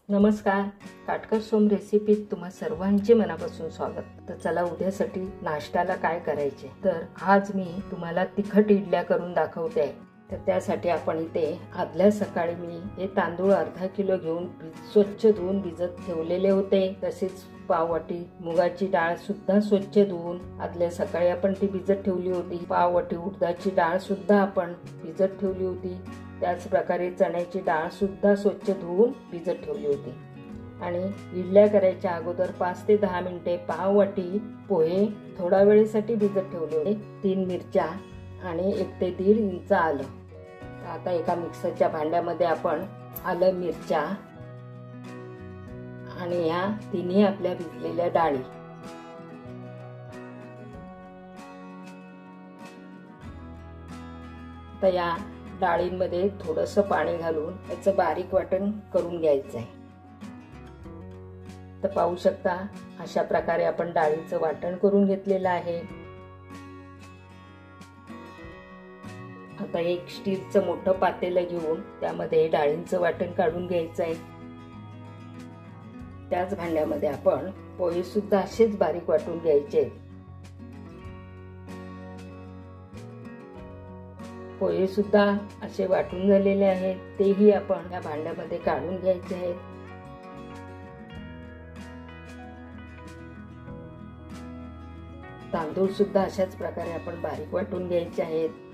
नमस्कार, काटकर सोम रेसिपीत तुम्हा सर्वांचे मनापासून स्वागत। तर चला उद्यासाठी नाश्त्याला काय करायचे, तर आज मी तुम्हाला तिखट इडल्या करून दाखवते आहे। तर त्यासाठी आपण इथे आदल्या सकाळी मी हे तांदूळ अर्धा किलो घेऊन स्वच्छ धुवून भिजत ठेवलेले होते। तसेच पाव वाटी मुगाची डाळ सुद्धा स्वच्छ धुवून आदल्या सकाळी आपण ती भिजत ठेवली होती। पाव वाटी उडदाची डाळ सुद्धा आपण भिजत ठेवली होती। त्याच प्रकारे चण्याची डाळ सुद्धा स्वच्छ धुवून भिजत ठेवली होती। आणि इडल्या करायच्या अगोदर 5 ते 10 मिनिटे पाव वाटी पोहे थोडा वेळेसाठी भिजत ठेवले होते। 3 मिरच्या आणि 1 ते 1.5 इंच आलं। आता एका मिक्सरच्या भांड्यामध्ये आपण आलं, मिरच्या आणि या तिन्ही आपल्या भिजलेल्या डाळी तर या डाळींमध्ये थोडंसं पाणी घालून याचं बारीक वाटण करून घ्यायचं आहे। तर पाहू शकता अशा प्रकारे आपण डाळीचं वाटण करून घेतलेलं आहे। आता एक स्टीलचं मोठं पातेलं घेऊन त्यामध्ये डाळींचं वाटण काढून घ्यायचं आहे। त्याच भांड्यामध्ये आपण पोहे सुद्धा असेच बारीक वाटून घ्यायचे। पोहे सुद्धा असे वाटून झालेले आहेत, तेही आपण या भांड्यामध्ये काढून घ्यायचे आहेत। तांदूळ सुद्धा अशाच प्रकारे आपण बारीक वाटून घ्यायचे आहेत।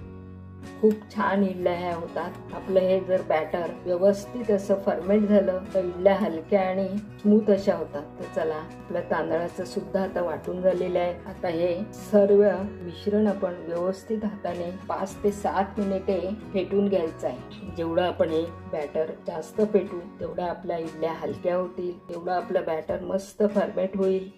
खूप छान इडल्या ह्या होतात। आपलं हे जर बॅटर व्यवस्थित असं फर्मेंट झालं तर इडल्या हलक्या आणि स्मूथ अशा होतात। तर चला, आपल्या तांदळाचं सुद्धा आता वाटून झालेलं आहे। आता हे सर्व मिश्रण आपण व्यवस्थित हाताने 5 ते 7 मिनिटे फेटून घ्यायचं आहे। जेवढं आपण हे बॅटर जास्त फेटू तेवढं आपल्या इडल्या हलक्या होतील, तेवढं आपलं बॅटर मस्त फर्मेंट होईल।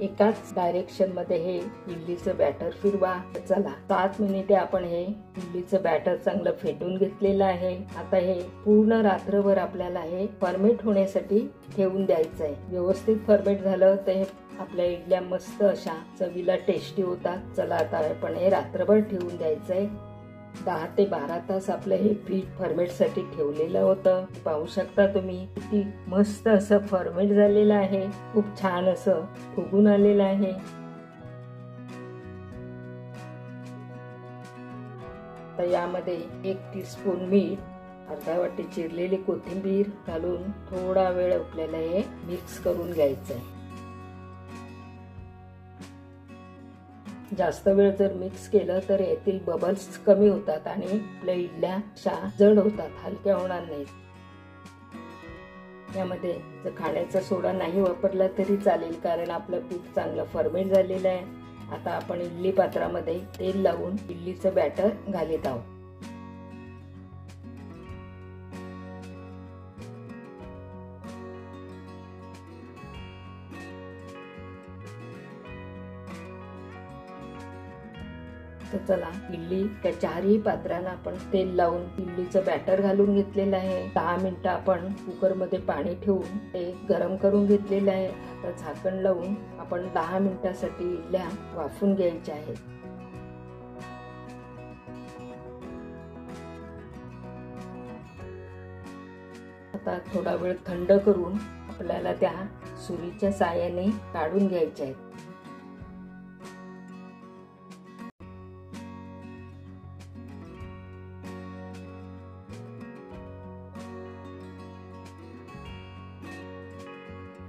एकाच डायरेक्शन मध्ये हे इडलीचं बॅटर फिरवा। चला, 7 मिनिटे आपण हे इडलीचं बॅटर चांगलं फेटून घेतलेलं आहे। आता हे पूर्ण रात्रभर आपल्याला हे फर्मेंट होण्यासाठी ठेवून द्यायचं आहे। व्यवस्थित फर्मेंट झालं तर हे आपल्या इडल्या मस्त अशा चवीला टेस्टी होतात। चला, आता आपण हे रात्रभर ठेवून द्यायचं आहे। 10 ते 12 तास आपलं हे पीठ फर्मेंट साठी ठेवलेलं होतं। पाहू शकता तुम्ही किती मस्त असं फर्मेंट झालेलं आहे। खूप छान असं फुगून आलेलं आहे। तर यामध्ये 1 टीस्पून मीठ, अर्धा वाटी चिरलेली कोथिंबीर घालून थोडा वेळ आपल्याला हे मिक्स करून घ्यायचं आहे। जास्त वेळ जर मिक्स केलं तर यातील बबल्स कमी होतात आणि आपल्या इडल्या जड होतात, हलक्या होणार नाहीत। यामध्ये जर खाण्याचा सोडा नाही वापरला तरी चालेल, कारण आपलं पीठ चांगलं फर्मेंट झालेलं आहे। आता आपण इडली पात्रामध्ये तेल लावून इडलीचं बॅटर घालीत आहोत। तर चला, इडली त्या चारही पात्रांना आपण तेल लावून इडलीचं बॅटर घालून घेतलेलं आहे। 10 मिनिटं आपण कुकर मध्ये पाणी ठेवून ते गरम करून घेतलेलं आहे। आता झाकण लावून आपण 10 मिनिटांसाठी इडल्या वाफून घ्यायच्या आहेत। आता थोडा वेळ थंड करून आपल्याला त्या सुरीच्या साहाय्याने काढून घ्यायच्या आहेत।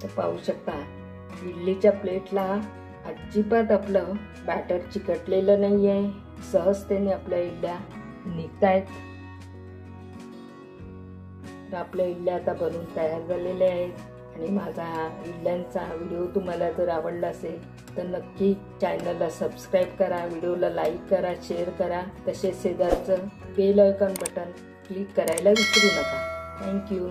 तर पाहू शकता इडलीच्या प्लेटला अजिबात आपलं बॅटर चिकटलेलं नाहीये। सहजतेने आपल्या इडल्या निघतायत। तर आपल्या इडल्या आता बनवून तयार झालेल्या आहेत। आणि माझा हा इडल्यांचा व्हिडिओ तुम्हाला जर आवडला असेल तर नक्की चॅनलला सबस्क्राईब करा, व्हिडिओला लाईक करा, शेअर करा। तसेच शेजारचं बेल आयकॉन बटन क्लिक करायला विसरू नका। थँक्यू।